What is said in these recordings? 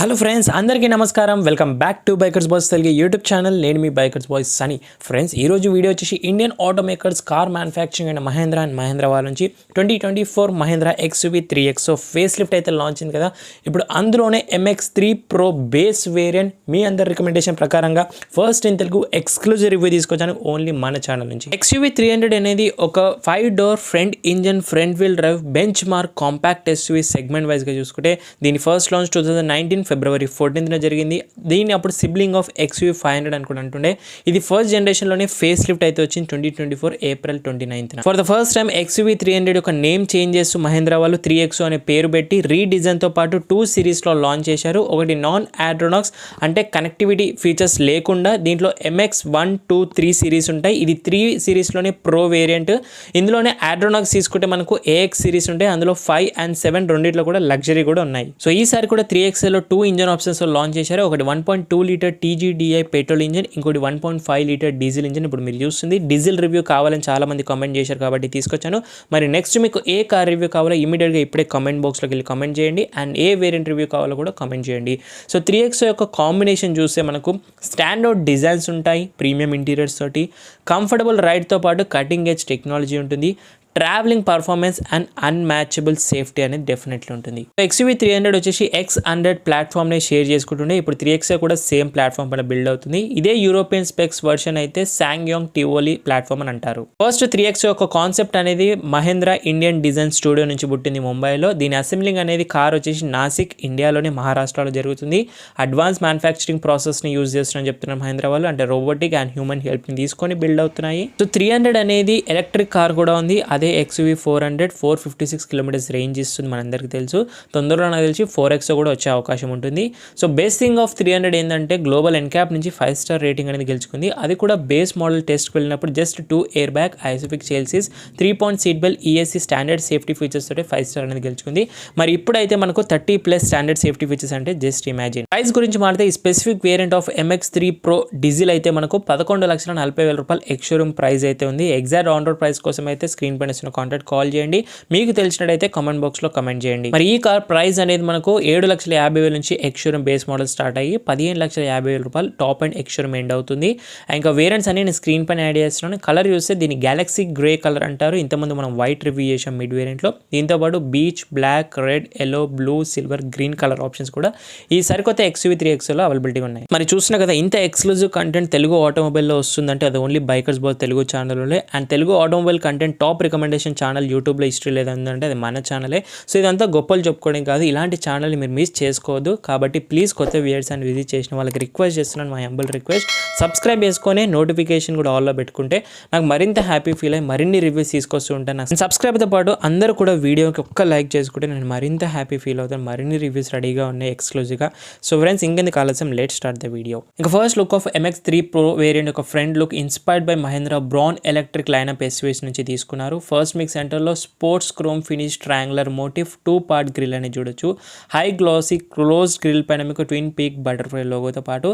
Hello friends, అందరికీ నమస్కారం. Welcome back to bikers boys Telugu YouTube channel. నేను మీ బైకర్స్ బాయ్స్ సనీ. ఫ్రెండ్స్, ఈరోజు వీడియో వచ్చేసి ఇండియన్ ఆటోమేకర్స్ కార్ మ్యానుఫ్యాక్చరింగ్ అయిన మహేంద్ర అండ్ మహేంద్ర వాళ్ళ నుంచి 2024 Mahindra XUV 3X facelift అయితే లాంచ్ అయింది కదా. ఇప్పుడు అందులోనే MX3 Pro బేస్ వేరియంట్ మీ అందరి రికమెండేషన్ ప్రకారంగా first in Telugu exclusive review తీసుకొచ్చాను ఓన్లీ మన ఛానల్ నుంచి. XUV 300 అనేది ఒక 5 door front engine front wheel drive benchmark compact SUV segment వైజ్గా చూసుకుంటే దీని ఫస్ట్ లాంచ్ 2019 ఫిబ్రవరి 14న జరిగింది. దీన్ని అప్పుడు సిబ్లింగ్ ఆఫ్ XUV 500 అని కూడా అంటుండే. ఇది ఫస్ట్ జనరేషన్లోనే ఫేస్ లిఫ్ట్ అయితే వచ్చింది 2024 ఏప్రిల్ 29న. For the first time XUV 300 ఒక నేమ్ చేంజ్ చేస్తూ మహేంద్ర వాళ్ళు 3X అనే పేరు పెట్టి రీడిజైన్తో పాటు 2 సిరీస్లో లాంచ్ చేశారు. ఒకటి నాన్ ఆడ్రోనాక్స్ అంటే కనెక్టివిటీ ఫీచర్స్ లేకుండా దీంట్లో MX 1, 2, 3 సిరీస్ ఉంటాయి. ఇది 3 సిరీస్లోనే ప్రో వేరియంట్. ఇందులోనే ఆడ్రోనాక్స్ తీసుకుంటే మనకు AX సిరీస్ ఉంటాయి. అందులో 5 and 7 రెండిట్లో కూడా లగ్జరీ కూడా ఉన్నాయి. సో ఈసారి కూడా 3XL 2 ఇంజన్ ఆప్షన్స్ లాంచ్ చేశారు. ఒకటి 1.2 లీటర్ TGDI పెట్రోల్ ఇంజన్, ఇంకోటి 1.5 లీటర్ డీజిల్ ఇంజన్. ఇప్పుడు మీరు చూస్తుంది డీజిల్ రివ్యూ కావాలని చాలా మంది కామెంట్ చేశారు కాబట్టి తీసుకొచ్చాను. మరి నెక్స్ట్ మీకు ఏ కార్ రివ్యూ కావాలో ఇమీడియట్గా ఇప్పుడే కామెంట్ బాక్స్లోకి వెళ్ళి కామెంట్ చేయండి. అండ్ ఏ వేరియంట్ రివ్యూ కావాలో కూడా కామెంట్ చేయండి. సో 3X యొక్క కాంబినేషన్ చూస్తే మనకు స్టాండర్డ్ డిజైన్స్ ఉంటాయి, ప్రీమియం ఇంటీరియర్స్ తోటి, కంఫర్టబుల్ రైడ్తో పాటు కటింగ్ ఎడ్జ్ టెక్నాలజీ ఉంటుంది, travelling performance and unmatchable safety అనేది డెఫినెట్లీ ఉంటుంది. XUV 300 వచ్చేసి X100 ప్లాట్ఫామ్ని షేర్ చేసుకుంటుండే. ఇప్పుడు 3X కూడా సేమ్ ప్లాట్ఫామ్ పైన బిల్డ్ అవుతుంది. ఇదే యూరోపియన్ స్పెక్స్ వర్షన్ అయితే సాంగ్యాంగ్ టివోలీ ప్లాట్ఫామ్ అని అంటారు. ఫస్ట్ 3X యొక్క కాన్సెప్ట్ అనేది మహేంద్ర ఇండియన్ డిజైన్ స్టూడియో నుంచి పుట్టింది ముంబైలో. దీని అసెంబ్లింగ్ అనేది కార్ వచ్చేసి నాసిక్ ఇండియాలోని మహారాష్ట్రలో జరుగుతుంది. అడ్వాన్స్ మ్యానుఫ్యాక్చరింగ్ ప్రాసెస్ని యూజ్ చేస్తున్నారని చెప్తున్నారు మహేంద్ర వాళ్ళు. అంటే రోబోటిక్ అండ్ హ్యూమన్ హెల్ప్ని తీసుకొని బిల్డ్ అవుతున్నాయి. సో 300 అనేది ఎలక్ట్రిక్ కార్ కూడా ఉంది. అదే XUV 400 456 కిలోమీటర్స్ రేంజ్ ఇస్తుంది, మనందరికీ తెలుసు. తొందరలో నాకు తెలిసి 4X కూడా వచ్చే అవకాశం ఉంటుంది. సో బేస్ థింగ్ ఆఫ్ 300 ఏంటంటే గ్లోబల్ ఎన్క్యాప్ నుంచి 5 స్టార్ రేటింగ్ అనేది గెలుచుకుంది. అది కూడా బేస్ మోడల్ టెస్ట్కి వెళ్ళినప్పుడు జస్ట్ 2 ఎయిర్ బ్యాగ్, ఐసోఫిక్ చేల్సీస్, 3-point seat belt, ESC standard safety features తోటి 5 స్టార్ అనేది గెలుచుకుంది. మరి ఇప్పుడైతే మనకు 30+ స్టాండర్డ్ సేఫ్టీ ఫీచర్స్ అంటే జస్ట్ ఇమాజిన్. ప్రైస్ గురించి మాట్లాడితే ఈ specific variant of MX3 Pro diesel అయితే మనకు 11,40,000 రూపాయలు ఎక్స్షోరూమ్ ప్రైస్ అయితే ఉంది. ఎగ్జాక్ట్ ఆన్ రోడ్ ప్రైస్ కోసం అయితే స్క్రీన్ పైన కాంటాక్ట్ కాల్ చేయండి. మీకు తెలిసినట్టయితే కామెంట్ బాక్స్ లో కామెంట్ చేయండి. మరి ఈ కార్ ప్రైస్ అనేది మనకు 7,50,000 నుంచి ఎక్స్షోరూమ్ బేస్ మోడల్ స్టార్ట్ అయ్యి 15,50,000 రూపాయలు టాప్ అండ్ ఎక్స్షోరూమ్ ఎండ్ అవుతుంది. ఇంకా వేరియంట్స్ అన్ని నేను స్క్రీన్ పైన యాడ్ చేస్తున్నాను. కలర్ చూస్తే దీన్ని గ్యాలక్సీ గ్రే కలర్ అంటారు. ఇంతకుముందు మనం వైట్ రివ్యూ చేసాం మిడ్ వేరియంట్ లో. దీంతో పాటు beige, black, red, yellow, blue, silver, green colour options కూడా ఈ సరికొత్త XUV 3X లో అవైలబిలిటీ ఉన్నాయి. మరి చూస్తున్నా కదా, ఇంత ఎక్స్క్లూజివ్ కంటెంట్ తెలుగు ఆటోమొబైల్ లో వస్తుందంటే అది ఓన్లీ బైకర్స్ బాయ్స్ తెలుగు ఛానల్లో. And Telugu automobile content top recommendation channel యూట్యూబ్లో హిస్టరీ లేదంటే అది మన ఛానలే. సో ఇదంతా గొప్పలు చెప్పుకోవడం కాదు, ఇలాంటి ఛానల్ని మీరు మిస్ చేసుకోవద్దు. కాబట్టి ప్లీజ్ కొత్త వ్యూయర్స్ అండ్ విజిట్ చేసిన వాళ్ళకి రిక్వెస్ట్ చేస్తున్నాను, మై హంబుల్ రిక్వెస్ట్, సబ్స్క్రైబ్ చేసుకొని నోటిఫికేషన్ కూడా ఆల్లో పెట్టుకుంటే నాకు మరింత హ్యాపీ ఫీల్ అయ్యి మరిన్ని రివ్యూస్ తీసుకొస్తూ ఉంటాను. సబ్స్క్రైబ్తో పాటు అందరూ కూడా వీడియోకి ఒక్క లైక్ చేసుకుంటే నేను మరింత హ్యాపీ ఫీల్ అవుతాను. మరిన్ని రివ్యూస్ రెడీగా ఉన్నాయి ఎక్స్క్లూజివ్గా. సో ఫ్రెండ్స్, ఇంకెందుకు ఆలస్యం, లెట్ స్టార్ట్ ద వీడియో. ఇంకా first look of MX3 Pro variant ఒక front look inspired by Mahindra born electric lineup SUVs నుంచి తీసుకున్నారు. ఫస్ట్ మీకు సెంటర్లో sports chrome finish triangular motif 2-part grille అని చూడొచ్చు. హై గ్లాసీ క్లోజ్ గ్రిల్ పైన మీకు ట్విన్ పీక్ బటర్ఫ్లై లోగోతో పాటు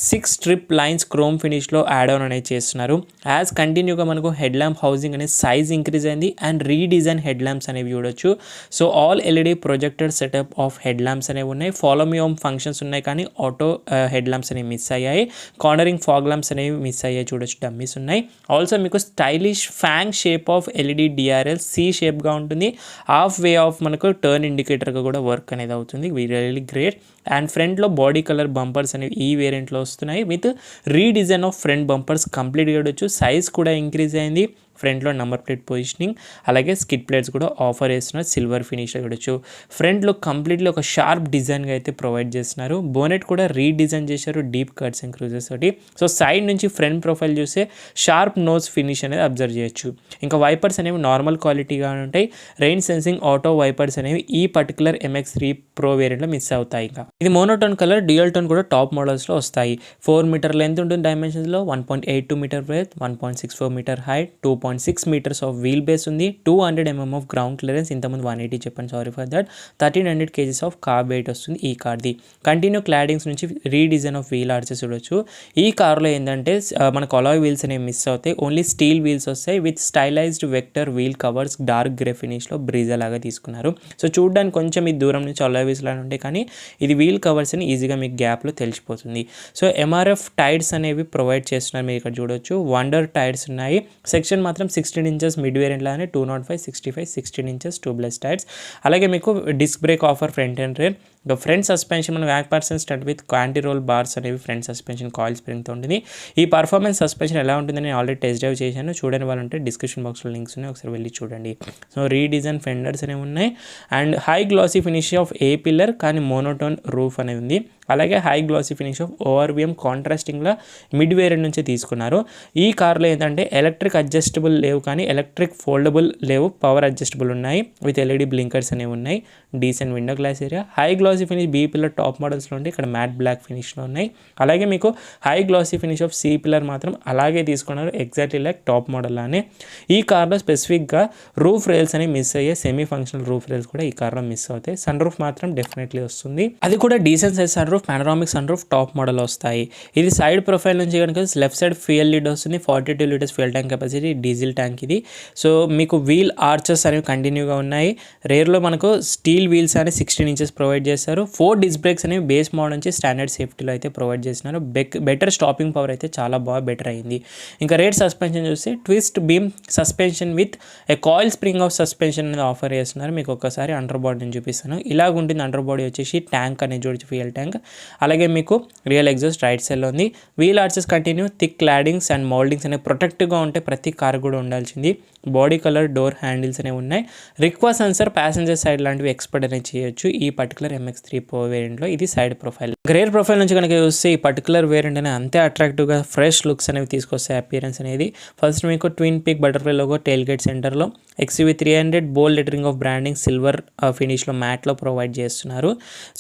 6 స్ట్రిప్ లైన్స్ క్రోమ్ ఫినిష్లో యాడ్ ఆన్ అనేది చేస్తున్నారు. యాజ్ కంటిన్యూగా మనకు హెడ్ ల్యాంప్ హౌసింగ్ అనేది సైజ్ ఇంక్రీజ్ అయింది అండ్ రీడిజైన్ హెడ్ ల్యాంప్స్ అనేవి చూడొచ్చు. So all LED projected setup of head lamps అనేవి ఉన్నాయి. ఫాలో మీ హోమ్ ఫంక్షన్స్ ఉన్నాయి కానీ ఆటో హెడ్ ల్యాంప్స్ అనేవి మిస్ అయ్యాయి. కార్నరింగ్ ఫాగ్ ల్యాంప్స్ అనేవి మిస్ అయ్యాయి చూడొచ్చు, డమ్మీస్ ఉన్నాయి. ఆల్సో మీకు stylish fang shape of LED DRL C షేప్గా ఉంటుంది. హాఫ్ వే ఆఫ్ మనకు టర్న్ ఇండికేటర్గా కూడా వర్క్ అనేది అవుతుంది. Really great. అండ్ ఫ్రంట్లో బాడీ కలర్ బంపర్స్ అనేవి ఈ వేరియంట్లో వస్తున్నాయి with redesign of front bumpers కంప్లీట్గా చూడొచ్చు. సైజ్ కూడా ఇంక్రీజ్ అయింది. ఫ్రంట్లో నెంబర్ ప్లేట్ పొజిషనింగ్, అలాగే స్కిడ్ ప్లేట్స్ కూడా ఆఫర్ చేస్తున్నారు. సిల్వర్ ఫినిష్ చూడొచ్చు. ఫ్రంట్లో కంప్లీట్లీ ఒక షార్ప్ డిజైన్గా అయితే ప్రొవైడ్ చేస్తున్నారు. బోనెట్ కూడా రీడిజైన్ చేశారు డీప్ కట్స్ అండ్ క్రూజెస్ తోటి. సో సైడ్ నుంచి ఫ్రంట్ ప్రొఫైల్ చూస్తే షార్ప్ నోస్ ఫినిష్ అనేది అబ్జర్వ్ చేయొచ్చు. ఇంకా వైపర్స్ అనేవి నార్మల్ క్వాలిటీగా ఉంటాయి. రెయిన్ సెన్సింగ్ ఆటో వైపర్స్ అనేవి ఈ పర్టికులర్ MX3 Pro వేరియంట్లో మిస్ అవుతాయి. ఇంకా ఇది మోనోటోన్ కలర్, డ్యూయల్ టోన్ కూడా టాప్ మోడల్స్లో వస్తాయి. 4 మీటర్ లెంత్ ఉంటుంది డైమెన్షన్స్లో, 1.82 metre breadth, 1.64 metre height, 2 5.6 metres of wheelbase ఉంది, 200 mm ఆఫ్ గ్రౌండ్ క్లియరెన్స్, ఇంతకుముందు 180 చెప్పండి, sorry for that, 1300 kgs of car weight వస్తుంది ఈ కార్ది. కంటిన్యూ క్లాడింగ్స్ నుంచి రీడిజైన్ ఆఫ్ వీల్ ఆర్చెస్ చూడొచ్చు. ఈ కార్లో ఏంటంటే మనకు అలాయ్ వీల్స్ అనేవి మిస్ అవుతాయి, ఓన్లీ స్టీల్ వీల్స్ వస్తాయి with stylised vector wheel covers, dark grey ఫినిష్లో బ్రీజా లాగా తీసుకున్నారు. సో చూడడానికి కొంచెం ఈ దూరం నుంచి అలాయ్ వీల్స్ లాగా ఉంటాయి, కానీ ఇది వీల్ కవర్స్ అని ఈజీగా మీకు గ్యాప్లో తెలిసిపోతుంది. సో ఎంఆర్ఎఫ్ టైర్స్ అనేవి ప్రొవైడ్ చేస్తున్నారు, మీరు ఇక్కడ చూడొచ్చు. వండర్ టైర్స్ ఉన్నాయి. సెక్షన్ మాత్రం 16 ఇంచెస్ మిడ్ వేరియంట్ లానే 205, 65, 16 ఇంచెస్ ట్యూబ్లెస్ టైర్స్. అలాగే మీకు disc brake offer front and rear. ఇంకా ఫ్రంట్ సస్పెన్షన్ మన MacPherson strut with anti roll bars అనేవి ఫ్రంట్ సస్పెన్షన్ కాయిల్ స్ప్రింగ్తో ఉంటుంది. ఈ పర్ఫార్మెన్స్ సస్పెన్షన్ ఎలా ఉంటుందని నేను ఆల్రెడీ టెస్ట్ డ్రైవ్ చేశాను, చూడని వాళ్ళు ఉంటే డిస్క్రిప్షన్ బాక్స్లో లింక్స్ ఉన్నాయి, ఒకసారి వెళ్ళి చూడండి. సో రీడిజైన్ ఫెండర్స్ అనేవి ఉన్నాయి and high glossy finish of A pillar కానీ మోనోటోన్ రూఫ్ అనేది ఉంది. అలాగే high glossy finish of ORVM కాంట్రాస్టింగ్లో మిడ్ వేరియంట్ నుంచి తీసుకున్నారు. ఈ కార్లో ఏంటంటే ఎలక్ట్రిక్ అడ్జస్టబుల్ లేవు, కానీ ఎలక్ట్రిక్ ఫోల్డబుల్ లేవు, పవర్ అడ్జస్టబుల్ ఉన్నాయి విత్ ఎల్ఈడి బ్లింకర్స్ అనేవి ఉన్నాయి. Decent window glass area. High glossy finish B pillar top మోడల్స్లో ఉంటే ఇక్కడ మ్యాట్ బ్లాక్ ఫినిష్లో ఉన్నాయి. అలాగే మీకు high glossy finish of C pillar మాత్రం అలాగే తీసుకున్నారు, ఎగ్జాక్ట్లీ లైక్ టాప్ మోడల్ లానే. ఈ కార్లో స్పెసిఫిక్గా రూఫ్ రైల్స్ అనేవి మిస్ అయ్యాయి, సెమీ ఫంక్షనల్ రూఫ్ రైల్స్ కూడా ఈ కార్లో మిస్ అవుతాయి. సన్ రూఫ్ మాత్రం డెఫినెట్లీ వస్తుంది, అది కూడా decent size sunroof, panoramic sunroof top model వస్తాయి. ఇది సైడ్ ప్రొఫైల్ నుంచి కనుక లెఫ్ట్ సైడ్ ఫ్యూయల్ లీడ్ వస్తుంది, 42 litres fuel tank capacity, diesel tank ఇది. సో మీకు వీల్ ఆర్చెస్ అనేవి కంటిన్యూగా ఉన్నాయి. రేర్లో మనకు స్టీల్ వీల్స్ అనేవి 16 ఇంచెస్ ప్రొవైడ్ చేస్తారు. 4 డిస్క్ బ్రేక్స్ అనేవి బేస్ మోడల్ నుంచి స్టాండర్డ్ సేఫ్టీలో అయితే ప్రొవైడ్ చేస్తున్నారు. బెటర్ స్టాపింగ్ పవర్ అయితే చాలా బాగా బెటర్ అయింది. ఇంకా రేర్ సస్పెన్షన్ చూస్తే twist beam suspension with a coil spring of suspension అనేది ఆఫర్ చేస్తున్నారు. మీకు ఒక్కసారి అండర్ బాడీని చూపిస్తాను. ఇలాగ ఉంటుంది అండర్ బాడీ వచ్చేసి, ట్యాంక్ అనేది చూడొచ్చు ఫ్యూయల్ ట్యాంక్. అలాగే మీకు రియల్ ఎగ్జాస్ట్ రైట్ సైడ్లో ఉంది. Wheel arches continue, thick claddings and mouldings అనేవి ప్రొటెక్ట్గా ఉంటే ప్రతి కార్ కూడా ఉండాల్సింది. బాడీ కలర్ డోర్ హ్యాండిల్స్ అనేవి ఉన్నాయి. రిక్వా సెన్సర్ ప్యాసింజర్ సైడ్ లాంటివి ఎక్స్పర్ట్ అనేది చేయొచ్చు ఈ పర్టికులర్ MX3 Pro వేరియంట్లో. ఇది సైడ్ ప్రొఫైల్. రేర్ ప్రొఫైల్ నుంచి కనుక చూస్తే ఈ పర్టికులర్ వేరియంట్ అనేది అంతే అట్రాక్టివ్గా ఫ్రెష్ లుక్స్ అనేవి తీసుకొస్తాయి అపియరెన్స్ అనేది. ఫస్ట్ మీకు twin peak butterfly logo tail gate సెంటర్లో, XUV300 bold lettering of branding silver ఫినిష్లో మ్యాట్లో ప్రొవైడ్ చేస్తున్నారు.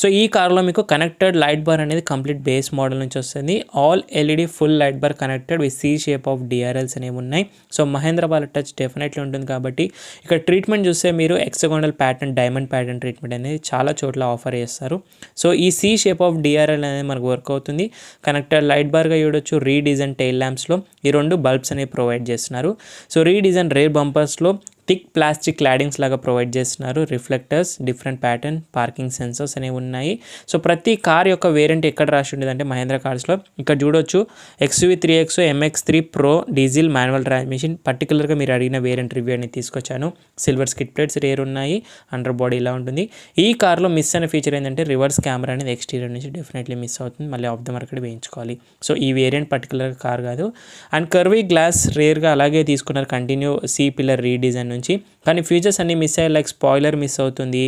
సో ఈ కార్లో మీకు కనెక్టెడ్ లైట్ బార్ అనేది కంప్లీట్ బేస్ మోడల్ నుంచి వస్తుంది. All LED full light bar connected with C shape of DRLs అనేవి ఉన్నాయి. సో మహేంద్ర వాళ్ళ టచ్ డెఫినెట్లీ ఉంటుంది కాబట్టి ఇక్కడ ట్రీట్మెంట్ చూస్తే మీరు ఎక్సగోనల్ ప్యాటర్న్, డైమండ్ ప్యాటర్న్ ట్రీట్మెంట్ అనేది చాలా చోట్ల ఆఫర్ చేస్తారు. సో ఈ C షేప్ ఆఫ్ DRL అనేది మనకు వర్క్ అవుతుంది. కనెక్టెడ్ లైట్ బార్గా చూడొచ్చు. రీడిజైన్ టైల్ ల్యాంప్స్లో ఈ 2 బల్బ్స్ అనేవి ప్రొవైడ్ చేస్తున్నారు. సో రీడిజైన్ రేర్ బంపర్స్లో థిక్ ప్లాస్టిక్ క్లాడింగ్స్ లాగా ప్రొవైడ్ చేస్తున్నారు. Reflectors, different pattern, parking sensors అనేవి ఉన్నాయి. సో ప్రతి కార్ యొక్క వేరియంట్ ఎక్కడ రాసి ఉండేది అంటే మహేంద్ర కార్స్లో ఇక్కడ చూడొచ్చు. XUV3X, MX3 Pro diesel manual transmission. పర్టికులర్గా మీరు అడిగిన వేరియంట్ రివ్యూ అనేది తీసుకొచ్చాను. సిల్వర్ స్కిడ్ ప్లేట్స్ రేర్ ఉన్నాయి. అండర్ బాడీ ఇలా ఉంటుంది. ఈ కార్లో మిస్ అయిన ఫీచర్ ఏంటంటే రివర్స్ కెమెరా అనేది ఎక్స్టీరియర్ నుంచి డెఫినెట్లీ మిస్ అవుతుంది, మళ్ళీ ఆఫ్ ద మార్కెట్ వేయించుకోవాలి. సో ఈ వేరియంట్ పర్టికులర్ కార్ కాదు. అండ్ కర్వీ గ్లాస్ రేర్గా అలాగే తీసుకున్నారు కంటిన్యూ C పిల్లర్ రీడిజైన్ నుంచి. కానీ ఫీచర్స్ అన్ని మిస్ అయ్యాయి, లైక్ స్పాయిలర్ మిస్ అవుతుంది.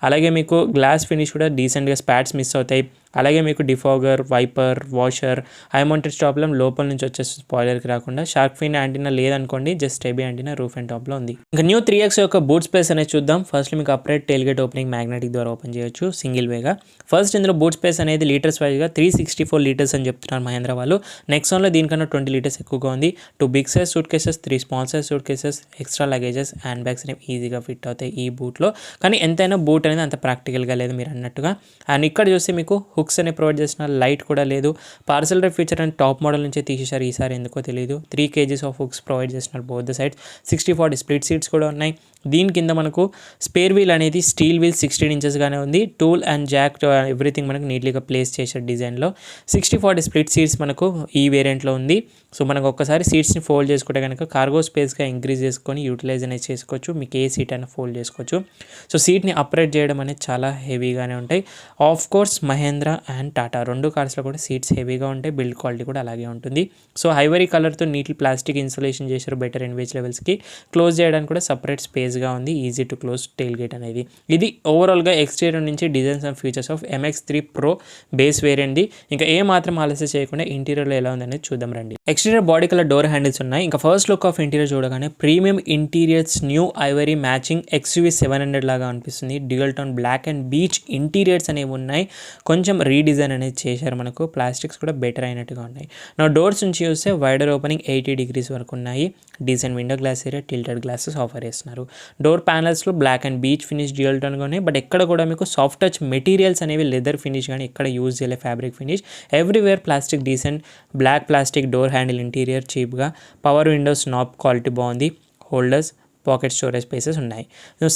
అలాగే మీకు గ్లాస్ ఫినిష్ కూడా డీసెంట్గా స్పాట్స్ మిస్ అవుతాయి. అలాగే మీకు defogger, wiper, washer, high mounted స్టాప్లో లోపల నుంచి వచ్చేసి స్పాయిలర్కి రాకుండా. షార్క్ ఫిన్ యాంటీనా లేదనుకోండి, just stubby antenna roof and టాప్లో ఉంది. ఇంకా న్యూ 3X యొక్క బూట్ స్పేస్ అనేది చూద్దాం. ఫస్ట్ మీకు upright tail gate opening magnetic ద్వారా ఓపెన్ చేయొచ్చు సింగిల్ వేగా. ఫస్ట్ ఇందులో బూట్ స్పేస్ అనేది లీటర్స్ వైజ్గా 364 లీటర్స్ అని చెప్తున్నారు మహేంద్ర వాళ్ళు. నెక్సాన్లో దీనికన్నా 20 లీటర్స్ ఎక్కువగా ఉంది. 2 big size suitcases, 3 small size suitcases, extra luggages, handbags అనేవి ఈజీగా ఫిట్ అవుతాయి ఈ బూట్లో. కానీ ఎంతైనా బూట్ అనేది అంత ప్రాక్టికల్గా లేదు మీరు అన్నట్టుగా. అండ్ ఇక్కడ చూస్తే మీకు హుక్స్ అనేవి ప్రొవైడ్ చేసిన, లైట్ కూడా లేదు. పార్సల్ డ్రైవ్ ఫీచర్ అని టాప్ మోడల్ నుంచే తీసేశారు ఈసారి, ఎందుకో తెలియదు. 3 kgs ఆఫ్ హుక్స్ ప్రొవైడ్ చేస్తున్నారు both the sides. 60/40 split seats కూడా ఉన్నాయి. దీని కింద మనకు స్పేర్ వీల్ అనేది స్టీల్ వీల్ 16 ఇంచెస్గానే ఉంది. టూల్ అండ్ జాక్ ఎవ్రీథింగ్ మనకు నీట్లీగా ప్లేస్ చేశారు డిజైన్లో. 60/40 స్ప్లిట్ సీట్స్ మనకు ఈ వేరియంట్లో ఉంది. సో మనకు ఒక్కసారి సీట్స్ని ఫోల్డ్ చేసుకుంటే కనుక కార్గో స్పేస్గా ఇంక్రీజ్ చేసుకొని యూటిలైజ్ అనేది చేసుకోవచ్చు. మీకు ఏ సీట్ అయినా ఫోల్డ్ చేసుకోవచ్చు. సో సీట్ని అప్రైట్ చేయడం అనేది చాలా హెవీగానే ఉంటాయి. Of course Mahindra and Tata 2 కార్స్లో కూడా సీట్స్ హెవీగా ఉంటాయి. బిల్డ్ క్వాలిటీ కూడా అలాగే ఉంటుంది. సో ఐవరీ కలర్తో నీట్ ప్లాస్టిక్ ఇన్సులేషన్ చేశారు బెటర్ ఎన్వేజ్ లెవెల్స్కి. క్లోజ్ చేయడానికి కూడా సపరేట్ స్పేస్గా ఉంది. Easy to close tailgate అనేది. ఇది ఓవరాల్గా ఎక్స్టీరియర్ నుంచి designs and features of MX3 Pro base వేరియంట్ది. ఇంకా ఏ మాత్రం ఆలస్యం చేయకుండా ఇంటీరియర్లో ఎలా ఉందనేది చూద్దాం రండి. Exterior body colour door handles ఉన్నాయి. ఇంకా ఫస్ట్ లుక్ ఆఫ్ ఇంటీరియర్ చూడగానే premium interiors new ivory matching XUV700 లాగా అనిపిస్తుంది. Dual tone black and beige interiors అనేవి ఉన్నాయి. కొంచెం రీడిజైన్ అనేది చేశారు. మనకు ప్లాస్టిక్స్ కూడా బెటర్ అయినట్టుగా ఉన్నాయి. నా డోర్స్ నుంచి చూస్తే వైడర్ ఓపెనింగ్ 80 degrees వరకు ఉన్నాయి. Decent window glass area, tilted glasses offer చేస్తున్నారు. డోర్ ప్యానల్స్లో black and beige finish dual టోన్గా ఉన్నాయి. బట్ ఎక్కడ కూడా మీకు సాఫ్ట్ టచ్ మెటీరియల్స్ అనేవి లెదర్ ఫినిష్ కానీ ఎక్కడ యూజ్ చేయలే, fabric finish. Everywhere plastic decent black plastic door handle, interior చీప్గా, పవర్ విండోస్, నాబ్ క్వాలిటీ బాగుంది. హోల్డర్స్, పాకెట్ స్టోరేజ్ స్పేసెస్ ఉన్నాయి.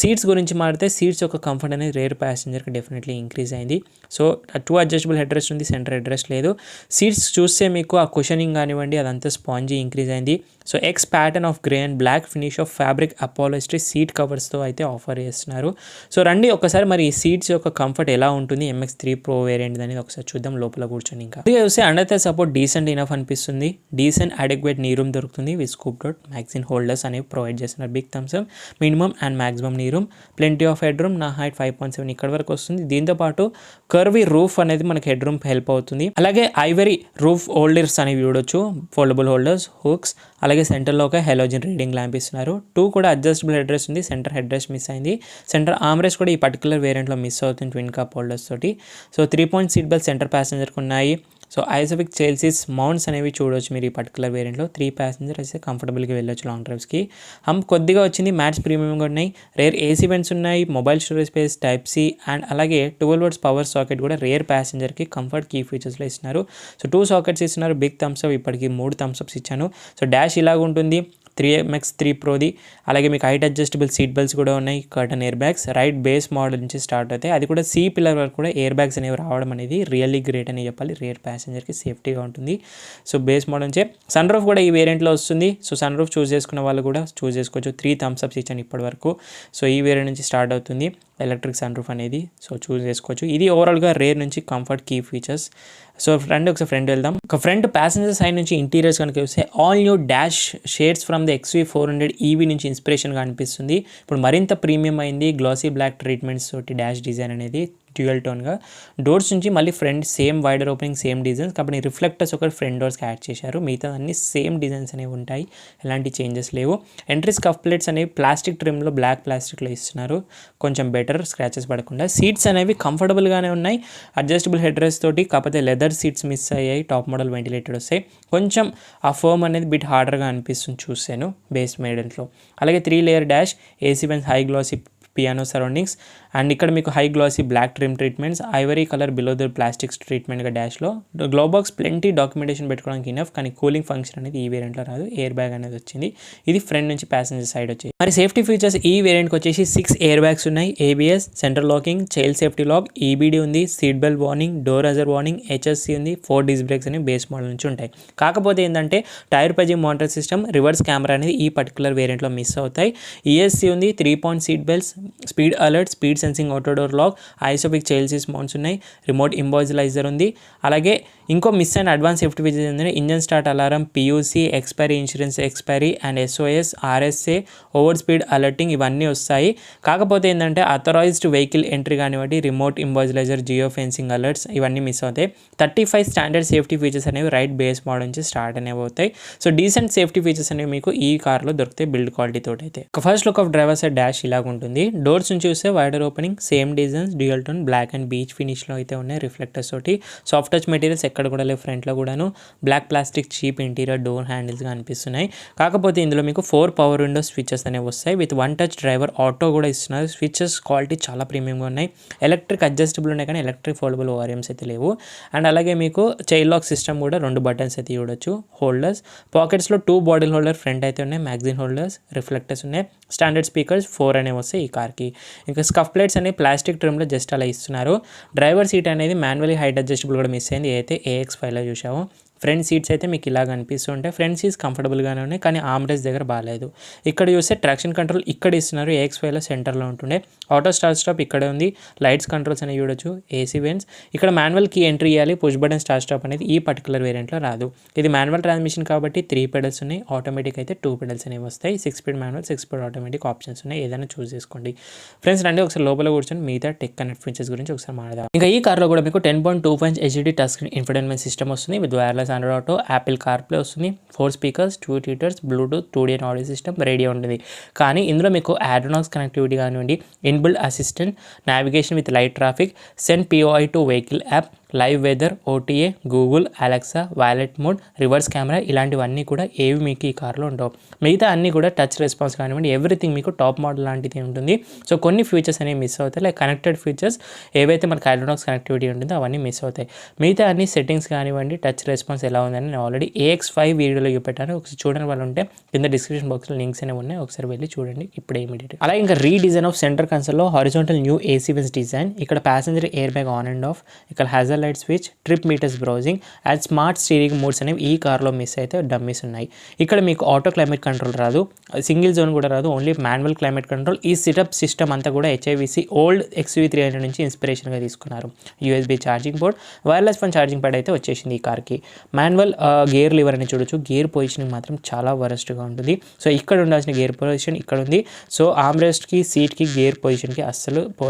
సీట్స్ గురించి మాడితే సీట్స్ యొక్క కంఫర్ట్ అనేది రేర్ ప్యాసింజర్కి డెఫినెట్లీ ఇంక్రీజ్ అయింది. సో 2 అడ్జస్టబుల్ హెడ్ రెస్ట్ ఉంది, సెంటర్ హెడ్ రెస్ట్ లేదు. సీట్స్ చూస్తే మీకు ఆ కుషనింగ్ కానివ్వండి అదంతా స్పాంజీ ఇంక్రీజ్ అయింది. So X pattern of grey and black finish of fabric upholstery seat కవర్స్తో అయితే ఆఫర్ చేస్తున్నారు. సో రండి ఒకసారి మరి ఈ సీట్స్ యొక్క కంఫర్ట్ ఎలా ఉంటుంది MX3 Pro వేరియంట్ అనేది ఒకసారి చూద్దాం లోపల కూర్చొని. ఇంకా చూస్తే under thigh support decent enough అనిపిస్తుంది. డీసెంట్ అడెక్వేట్ నీ రూమ్ దొరుకుతుంది. With scoop out magazine holders అనేవి ప్రొవైడ్ చేస్తున్నారు. Big thumbs up, minimum and maximum knee room, plenty of head room. నా హైట్ 5.7 ఇక్కడ వరకు వస్తుంది. దీంతో పాటు కర్వీ రూఫ్ అనేది మనకి హెడ్ రూమ్ హెల్ప్ అవుతుంది. అలాగే ఐవరీ రూఫ్ హోల్డర్స్ అనేవి చూడొచ్చు, ఫోల్డబుల్ హోల్డర్స్, హుక్స్. అలాగే సెంటర్లో ఒక హెలోజన్ రీడింగ్ ల్యాంప్ ఇస్తున్నారు. 2 కూడా అడ్జస్టబుల్ హెడ్ రెస్ట్ ఉంది. సెంటర్ హెడ్ రెస్ట్ మిస్ అయింది. సెంటర్ ఆర్మ్ రెస్ట్ కూడా ఈ పర్టికులర్ వేరియంట్లో మిస్ అవుతుంది ట్విన్ కప్ హోల్డర్స్ తోటి. So 3 point seat belt centre ప్యాసింజర్కి ఉన్నాయి. సో ఐసోఫిక్ చైల్సీస్ మౌంట్స్ అనేవి చూడవచ్చు మీరు ఈ పర్టికులర్ వేరియంట్లో. 3 passengers అయితే కంఫర్టబుల్గా వెళ్ళొచ్చు లాంగ్ డ్రైవ్స్కి. కొద్దిగా వచ్చింది, మ్యాట్స్ ప్రీమియంగా ఉన్నాయి. రేర్ ఏసీ వెంట్స్ ఉన్నాయి, mobile storage space, type C and అలాగే 12 volts పవర్ సాకెట్ కూడా రేర్ ప్యాసింజర్కి కంఫర్ట్ కీ ఫీచర్స్లో ఇస్తున్నారు. సో 2 sockets ఇస్తున్నారు. బిగ్ థమ్స్ అప్, ఇప్పటికి 3 thumbs ups ఇచ్చాను. సో డాష్ ఇలాగ ఉంటుంది 3MX3 Proది. అలాగే మీకు హైట్ అడ్జస్టబుల్ సీట్ బెల్ట్స్ కూడా ఉన్నాయి. Curtain air bags right base model నుంచి స్టార్ట్ అవుతాయి. అది కూడా C పిల్లర్ వరకు కూడా ఎయిర్ బ్యాగ్స్ అనేవి రావడం అనేది రియల్లీ గ్రేట్ అని చెప్పాలి. రేర్ ప్యాసింజర్కి సేఫ్టీగా ఉంటుంది. సో బేస్ మోడల్ నుంచే సన్ రూఫ్ కూడా ఈ వేరియంట్లో వస్తుంది. సో సన్ రూఫ్ చూస్ చేసుకున్న వాళ్ళు కూడా చూస్ చేసుకోవచ్చు. 3 thumbs ups ఇచ్చాను ఇప్పటి వరకు. సో ఈ వేరియంట్ నుంచి స్టార్ట్ అవుతుంది ఎలక్ట్రిక్ సన్ రూఫ్ అనేది. సో చూస్ చేసుకోవచ్చు. ఇది ఓవరాల్గా రేర్ నుంచి కంఫర్ట్ కీ ఫీచర్స్. సో ఒకసారి ఫ్రంట్ వెళ్దాం. ఒక ఫ్రంట్ ప్యాసింజర్ సైడ్ నుంచి ఇంటీరియర్స్ కనుక చూస్తే all new dash shades from the XV400 EV నుంచి ఇన్స్పిరేషన్గా అనిపిస్తుంది. ఇప్పుడు మరింత ప్రీమియం అయింది. గ్లాసీ బ్లాక్ ట్రీట్మెంట్స్ తోటి డాష్ డిజైన్ అనేది డ్యూయల్ టోన్గా. డోర్స్ నుంచి మళ్ళీ front same wider opening, same designs కాబట్టి రిఫ్లెక్టర్స్ ఒకటి ఫ్రంట్ డోర్స్కి యాడ్ చేశారు. మిగతా అన్ని సేమ్ డిజైన్స్ అనేవి ఉంటాయి, ఎలాంటి చేంజెస్ లేవు. ఎంట్రీ స్కఫ్ ప్లేట్స్ అనేవి ప్లాస్టిక్ ట్రిమ్లో బ్లాక్ ప్లాస్టిక్లో ఇస్తున్నారు, కొంచెం బెటర్ స్క్రాచెస్ పడకుండా. సీట్స్ అనేవి కంఫర్టబుల్గానే ఉన్నాయి, అడ్జస్టబుల్ హెడ్ రెస్ట్ తోటి. కాకపోతే లెదర్ సీట్స్ మిస్ అయ్యాయి. టాప్ మోడల్ వెంటిలేటెడ్ వస్తాయి. కొంచెం ఆ ఫర్మ్ అనేది బిట్ హార్డర్గా అనిపిస్తుంది చూసాను బేస్ మోడల్స్లో. అలాగే 3 layer dash, AC vents, high glossy piano surroundings and ఇక్కడ మీకు high glossy black trim treatments, ivory colour below the plastics ట్రీట్మెంట్గా డాష్లో. గ్లోబాక్స్ ప్లెంటీ డాక్యుమెంటేషన్ పెట్టుకోవడానికి ఇనఫ్, కానీ కూలింగ్ ఫంక్షన్ అనేది ఈ వేరియంట్లో రాదు. ఎయిర్ బ్యాగ్ అనేది వచ్చింది. ఇది ఫ్రంట్ నుంచి ప్యాసింజర్ సైడ్ వచ్చేది. మరి సేఫ్టీ ఫీచర్స్ ఈ వేరియంట్కి వచ్చేసి 6 ఎయిర్ బ్యాగ్స్ ఉన్నాయి, ABS, centre locking, child safety lock, EBD ఉంది, seat belt warning, door ajar warning, HSC ఉంది, 4 disc brakes అనేవి బేస్ మోడల్ నుంచి ఉంటాయి. కాకపోతే ఏంటంటే tyre pressing monitor system, reverse camera అనేది ఈ పర్టికులర్ వేరియంట్లో మిస్ అవుతాయి. ESC ఉంది, 3 point seat belts, speed alert, speed sensing, auto door lock, isofix child seat mounts ఉన్నాయి, రిమోట్ ఇంబాయిలైజర్ ఉంది. అలాగే ఇంకో miss and advance safety features ఏంటంటే engine start alarm, PUC, expiry, insurance expiry and SOS, RSA, over speed alerting ఇవన్నీ వస్తాయి. కాకపోతే ఏంటంటే authorised vehicle entry కానివ్వండి, రిమోట్ ఇంబాయిలైజర్, జియో ఫెన్సింగ్ అలర్ట్స్ ఇవన్నీ మిస్ అవుతాయి. 35 స్టాండర్డ్ సేఫ్టీ ఫీచర్స్ అనేవి రైట్ బేస్ మోడల్ నుంచి స్టార్ట్ అనేవి అవుతాయి. సో డీసెంట్ సేఫ్టీ ఫీచర్స్ అనేవి మీకు ఈ కార్లో దొరుకుతాయి బిల్డ్ క్వాలిటీ తోటి. అయితే first look of driver side dash ఇలాగ ఉంటుంది. డోర్స్ నుంచి చూస్తే wider opening, same designs, dual tone, black and beige ఫినిష్లో అయితే ఉన్నాయి. రిఫ్లెక్టర్స్ తోటి, సాఫ్ట్ టచ్ మెటీరియల్స్ ఎక్కడ కూడా లేవు. ఫ్రంట్లో కూడాను black plastic cheap interior door హ్యాండిల్స్గా అనిపిస్తున్నాయి. కాకపోతే ఇందులో మీకు 4 పవర్ విండో స్విచెస్ అనేవి వస్తాయి. విత్ 1 touch డ్రైవర్ ఆటో కూడా ఇస్తున్నారు. స్విచెస్ క్వాలిటీ చాలా ప్రీమియంగా ఉన్నాయి. ఎలక్ట్రిక్ అడ్జస్టబుల్ ఉన్నాయి కానీ ఎలక్ట్రిక్ ఫోల్డబుల్ ORMs అయితే లేవు. అండ్ అలాగే మీకు చైల్డ్ లాక్ సిస్టమ్ కూడా 2 buttons అయితే చూడొచ్చు. హోల్డర్స్, పాకెట్స్లో 2 బాటిల్ హోల్డర్ ఫ్రంట్ అయితే ఉన్నాయి. మ్యాగ్జిన్ హోల్డర్స్, రిఫ్లెక్టర్స్ ఉన్నాయి. స్టాండర్డ్ స్పీకర్స్ 4 అనేవి వస్తాయి ఈ కార్కి. ఇంకా స్కఫ్ ప్లేట్స్ అనేవి ప్లాస్టిక్ ట్రిమ్లో జస్ట్ అలా ఇస్తున్నారు. డ్రైవర్ సీట్ అనేది మాన్యువల్లీ హైట్ అడ్జస్టబుల్ కూడా మిస్ అయింది, అయితే AX5లో చూసాము. ఫ్రంట్ సీట్స్ అయితే మీకు ఇలాగ అనిపిస్తుంటాయి. ఫ్రంట్ సీట్స్ కంఫర్టబుల్గానే ఉన్నాయి కానీ ఆర్మ్ రెస్ట్ దగ్గర బాగాలేదు. ఇక్కడ చూస్తే ట్రాక్షన్ కంట్రోల్ ఇక్కడ ఇస్తున్నారు, AX5లో సెంటర్లో ఉంటుండే. ఆటో స్టార్ట్ స్టాప్ ఇక్కడే ఉంది. లైట్స్ కంట్రోల్స్ అనేవి చూడొచ్చు. AC వెంట్స్, ఇక్కడ మాన్యువల్ కీ ఎంట్రీ ఇవ్వాలి. పుష్ బటన్ స్టార్ట్ స్టాప్ అనేది ఈ పర్టికులర్ వేరియంట్లో రాదు. ఇది మాన్యువల్ ట్రాన్స్మిషన్ కాబట్టి 3 pedals ఉన్నాయి. ఆటోమేటిక్ అయితే 2 pedals అనేవి వస్తాయి. 6 speed manual, 6 speed automatic options ఉన్నాయి, ఏదైనా చూస్ చేసుకోండి. ఫ్రెండ్స్ రండి ఒకసారి లోపల కూర్చొని మిగతా టెక్ కనెక్ట్ ఫీచర్స్ గురించి ఒకసారి మాట్లాడదాం. ఇంకా ఈ కార్లో కూడా మీకు 10.25 HD touch screen infotainment system వస్తుంది. With wireless Android Auto, Apple CarPlay వస్తుంది. 4 speakers, 2 tweeters, Bluetooth, 2D audio system, radio ఉంటుంది. కానీ ఇందులో మీకు ఆడ్రోనాక్స్ కనెక్టివిటీ కానివ్వండి, inbuilt assistant, navigation with light traffic, send POI to vehicle app, live weather, OTA, Google, Alexa, valet mode, reverse camera ఇలాంటివన్నీ కూడా ఏవి మీకు ఈ కార్లో ఉండవు. మిగతా అన్నీ కూడా టచ్ రెస్పాన్స్ కానివ్వండి, ఎవ్రీథింగ్ మీకు టాప్ మోడల్ లాంటిది ఉంటుంది. సో కొన్ని ఫీచర్స్ అనేవి మిస్ అవుతాయి. లైక్ కనెక్టెడ్ ఫీచర్స్ ఏవైతే మనకి హైడ్రోనాక్స్ కనెక్టివిటీ ఉంటుందో అవన్నీ మిస్ అవుతాయి. మిగతా అన్ని సెట్టింగ్స్ కానివ్వండి, టచ్ రెస్పాన్స్ ఎలా ఉందని నేను ఆల్రెడీ AX5 వీడియోలో చూపెట్టాను. ఒకసారి చూడని వాళ్ళు ఉంటే కింద డిస్క్రిప్షన్ బాక్స్లో లింక్స్ అనేవి ఉన్నాయి, ఒకసారి వెళ్ళి చూడండి ఇప్పుడే ఇమీడియట్. అలాగే ఇంకా రీడిజైన్ ఆఫ్ సెంటర్ కన్సోల్లో horizontal new AC vents design, ఇక్కడ passenger air bag on and off, ఇక్కడ hazard light switch, trip meters browsing and smart steering modes అనేవి ఈ కార్లో మిస్ అయితే డమ్మీస్ ఉన్నాయి. ఇక్కడ మీకు ఆటో క్లైమేట్ కంట్రోల్ రాదు, సింగిల్ జోన్ కూడా రాదు, ఓన్లీ మాన్యువల్ క్లైమేట్ కంట్రోల్. ఈ సిటప్ సిస్టమ్ అంతా కూడా HIVC ఓల్డ్ XUV300 నుంచి ఇన్స్పిరేషన్గా తీసుకున్నారు. USB charging port, wireless phone charging pad అయితే వచ్చేసింది ఈ కార్కి. మాన్యువల్ గేర్ లివర్ అని చూడొచ్చు. గేర్ పొజిషనింగ్ మాత్రం చాలా వరస్ట్గా ఉంటుంది. సో ఇక్కడ ఉండాల్సిన గేర్ పొజిషన్ ఇక్కడ ఉంది. సో ఆమ్రెస్ట్కి, సీట్కి, గేర్ పొజిషన్కి అస్సలు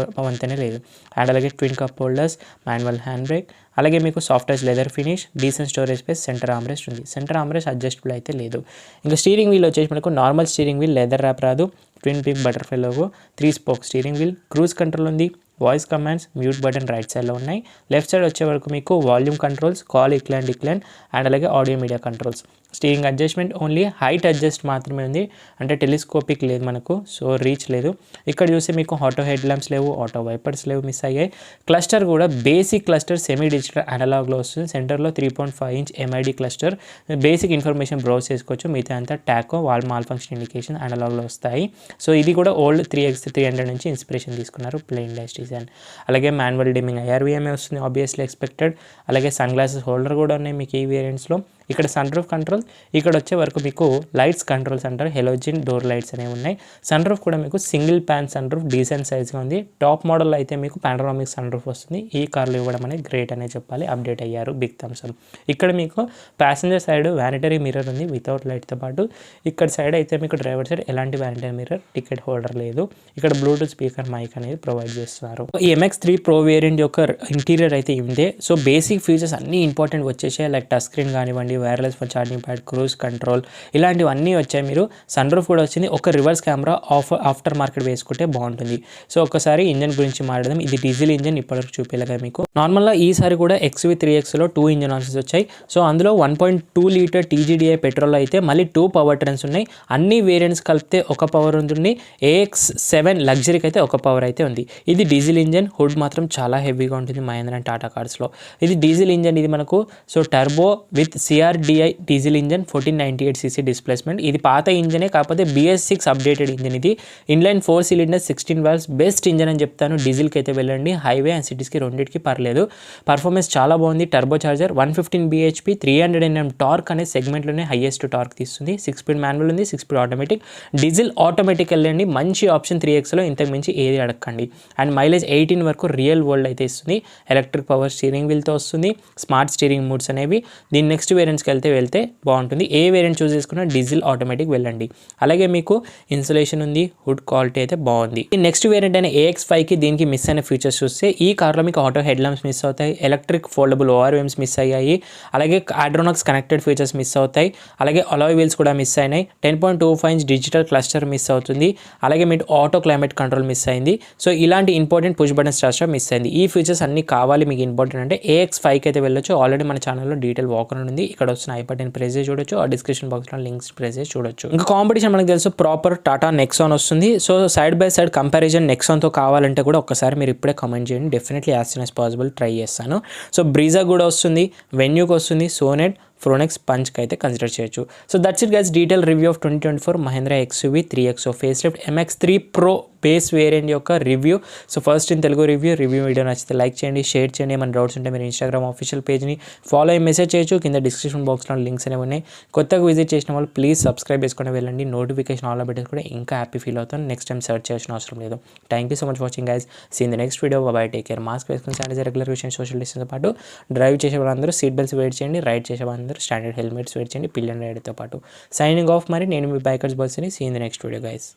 వంతనే లేదు. అండ్ అలాగే twin cup holders, manual hand brake, అలాగే మీకు soft touch leather finish, decent storage space, centre armrest ఉంది. సెంటర్ ఆమ్రెస్ట్ అడ్జస్టబుల్ అయితే లేదు. ఇంకా స్టీరింగ్ వీల్ వచ్చేసి మనకు normal steering wheel, leather wrap రాదు, twin peak butterfly logo, 3 spoke steering wheel, cruise control ఉంది, voice commands, mute button right సైడ్లో ఉన్నాయి. లెఫ్ట్ సైడ్ వచ్చే వరకు మీకు volume controls, call decline and అలాగే audio media controls. Steering adjustment only height adjust మాత్రమే ఉంది, అంటే టెలిస్కోపిక్ లేదు మనకు, సో రీచ్ లేదు. ఇక్కడ చూస్తే మీకు ఆటో హెడ్ ల్యాంప్స్ లేవు, ఆటో వైపర్స్ లేవు, మిస్ అయ్యాయి. క్లస్టర్ కూడా బేసిక్ క్లస్టర్ సెమీ డిజిటల్ అనలాగ్లో వస్తుంది. సెంటర్లో 3.5 inch MID cluster, basic information browse చేసుకోవచ్చు. మిగతా అంతా టాకో, వాల్ మాల్ ఫంక్షన్ ఇండికేషన్ అనలాగ్లో వస్తాయి. సో ఇది కూడా ఓల్డ్ 3X300 నుంచి ఇన్స్పిరేషన్ తీసుకున్నారు, ప్లెయిన్ డాష్ డిజైన్. అలాగే మాన్యువల్ డిమ్మింగ్ IRVMA వస్తుంది, ఆబ్వియస్లీ ఎక్స్పెక్టెడ్. అలాగే సన్ గ్లాసెస్ హోల్డర్ కూడా ఉన్నాయి మీకు ఈ వేరియంట్స్లో. ఇక్కడ సన్ రూఫ్ కంట్రోల్, ఇక్కడ వచ్చే వరకు మీకు లైట్స్ కంట్రోల్స్ అంటారు, హెలోజిన్ డోర్ లైట్స్ అనేవి ఉన్నాయి. సన్ రూఫ్ కూడా మీకు single pane sun roof, decent సైజ్గా ఉంది. టాప్ మోడల్లో అయితే మీకు పానరామిక్ సన్ రూఫ్ వస్తుంది. ఈ కార్లో ఇవ్వడం అనేది గ్రేట్ అనే చెప్పాలి, అప్డేట్ అయ్యారు, బిగ్ థమ్స్ అప్. ఇక్కడ మీకు ప్యాసింజర్ సైడ్ వ్యానిటరీ మిర్రర్ ఉంది వితౌట్ లైట్తో పాటు. ఇక్కడ సైడ్ అయితే మీకు డ్రైవర్ సైడ్ ఎలాంటి వ్యానిటరీ మిర్రర్, టికెట్ హోల్డర్ లేదు. ఇక్కడ బ్లూటూత్ స్పీకర్ మైక్ అనేది ప్రొవైడ్ చేస్తున్నారు. ఈ MX3 Pro వేరియంట్ యొక్క ఇంటీరియర్ అయితే ఇదే. సో బేసిక్ ఫీచర్స్ అన్ని ఇంపార్టెంట్ వచ్చేసాయి, లైక్ టచ్ స్క్రీన్ కానివ్వండి, wireless phone charging pad, cruise control ఇలాంటివన్నీ వచ్చాయి. మీరు సన్ రూఫ్ కూడా వచ్చింది. ఒక రివర్స్ కెమెరా ఆఫ్టర్ మార్కెట్ వేసుకుంటే బాగుంటుంది. సో ఒకసారి ఇంజన్ గురించి మాట్లాడదాం. ఇది డీజిల్ ఇంజన్, ఇప్పటివరకు చూపించలేక మీకు. నార్మల్గా ఈసారి కూడా XUV3Xలో 2 ఇంజన్ ఆప్షన్స్ వచ్చాయి. సో అందులో 1.2 లీటర్ TGDI పెట్రోల్ అయితే మళ్ళీ 2 పవర్ ట్రైన్స్ ఉన్నాయి. అన్ని వేరియంట్స్ కలిపితే ఒక పవర్ ఉంటుంది. AX7 లగ్జరీకి అయితే ఒక పవర్ అయితే ఉంది. ఇది డీజిల్ ఇంజన్. హుడ్ మాత్రం చాలా హెవీగా ఉంటుంది మహేంద్ర అండ్ టాటా కార్స్లో. ఇది డీజిల్ ఇంజన్, ఇది మనకు so turbo with CRDI diesel engine, 1498cc displacement. ఇది పాత ఇంజనే, కాకపోతే BS6 అప్డేటెడ్ ఇంజన్. ఇది inline 4 cylinder 16 valves best engine అని చెప్తాను. డీజిల్కి అయితే వెళ్ళండి, హైవే అండ్ సిటీస్కి రెండింటికి పర్లేదు. పర్ఫార్మెన్స్ చాలా బాగుంది. Turbo charger, 115 bhp, 300 Nm torque అనే సెగ్మెంట్లోనే హైయెస్ట్ టార్క్ తీస్తుంది. 6 స్పీడ్ మాన్యువల్ ఉంది, 6 స్పీడ్ ఆటోమేటిక్. డీజిల్ ఆటోమేటిక్ వెళ్ళండి, మంచి ఆప్షన్ 3Xలో, ఇంతకు మించి ఏది అడగండి. అండ్ మైలేజ్ 18 వరకు రియల్ వరల్డ్ అయితే ఇస్తుంది. ఎలక్ట్రిక్ పవర్ స్టీరింగ్ వీల్తో వస్తుంది, స్మార్ట్ స్టీరింగ్ మోడ్స్ అనేవి. దీని నెక్స్ట్ వేరియంట్స్కి వెళ్తే బాగుంటుంది. ఏ వేరియంట్ చూస్ చేసుకున్నా డీజిల్ ఆటోమేటిక్ వెళ్ళండి. అలాగే మీకు ఇన్సులేషన్ ఉంది, హుడ్ క్వాలిటీ అయితే బాగుంది. ఈ నెక్స్ట్ వేరియంట్ అయిన AX5కి దీనికి మిస్ అయిన ఫీచర్స్ చూస్తే ఈ కార్లో మీకు ఆటో హెడ్ ల్యాంప్స్ మిస్ అవుతాయి, ఎలక్ట్రిక్ ఫోల్డబుల్ ORVMs మిస్ అయ్యాయి, అలాగే హైడ్రోనాక్స్ కనెక్టెడ్ ఫీచర్స్ మిస్ అవుతాయి, అలాగే అలాయ్ వీల్స్ కూడా మిస్ అయినాయి. 10.25 ఇంచ్ డిజిటల్ క్లస్టర్ మిస్ అవుతుంది, అలాగే మీకు ఆటో క్లైమేట్ కంట్రోల్ మిస్ అయింది. సో ఇలాంటి important push button starter miss అయింది. ఈ ఫీచర్స్ అన్ని కావాలి మీకు ఇంపార్టెంట్ అంటే AX5కి అయితే వెళ్ళొచ్చు. ఆల్రెడీ మన ఛానల్లో డీటెయిల్ వాకర్ ఉంది, ఇక్కడ వస్తున్న ఐ ప్రెస్ చేసి చూడొచ్చు, ఆ డిస్క్రిప్షన్ బాక్స్లో లింక్స్ ప్రెస్ చేసి చూడొచ్చు. ఇంకా కాంపిటీషన్ మనకు తెలుసు, ప్రాపర్ టాటా నెక్సాన్ వస్తుంది. So side by side comparison నెక్సాన్తో కావాలంటే కూడా ఒకసారి మీరు ఇప్పుడే కమెంట్ చేయండి, definitely as soon as possible try చేస్తాను. సో బ్రీజా కూడా వస్తుంది, వెన్యూకి వస్తుంది, సోనెట్, ఫ్రోనెక్స్, పంచ్కి అయితే కన్సిడర్ చేయొచ్చు. So that's it guys, detail review of 2024 Mahindra XUV3X facelift MX3 Pro base variant యొక్క రివ్యూ. So first in Telugu review video నచ్చితే లైక్ చేయండి, షేర్ చేయండి. ఏమైనా డౌట్స్ ఉంటే మీరు ఇన్స్టాగ్రామ్ ఆఫీషియల్ పేజ్ని ఫాలో అయ్యి మెసేజ్ చేయొచ్చు. కింద డిస్క్రిప్షన్ బాక్స్లో లింక్స్ అనేవి ఉన్నాయి. కొత్తగా విజిట్ చేసిన వాళ్ళు ప్లీజ్ సబ్స్క్రైబ్ చేసుకొని వెళ్ళండి. నోటిఫికేషన్ ఆల్ పెట్టి కూడా ఇంకా హ్యాపీ ఫీల్ అవుతాను. నెక్స్ట్ టైం సర్చ్ చేయాల్సిన అవసరం లేదు. Thank you so much watching guys. See in the next video. Bye, take care. Mask వేసుకుని శానిటైజర్, రెగ్యులర్ విషయం, సోషల్ డిస్టెన్స్తో పాటు డ్రైవ్ చేసే వాళ్ళందరూ సీట్ బెల్ట్స్ వెయిట్ చేయండి, రైడ్ చేసే వాళ్ళందరూ స్టాండర్డ్ హెల్మెట్స్ వెయిట్ చేయండి, పిల్లల రైడ్తో పాటు. Signing off. మరి నేను మీ బైకర్స్ బాయ్స్ని. See in the next video guys.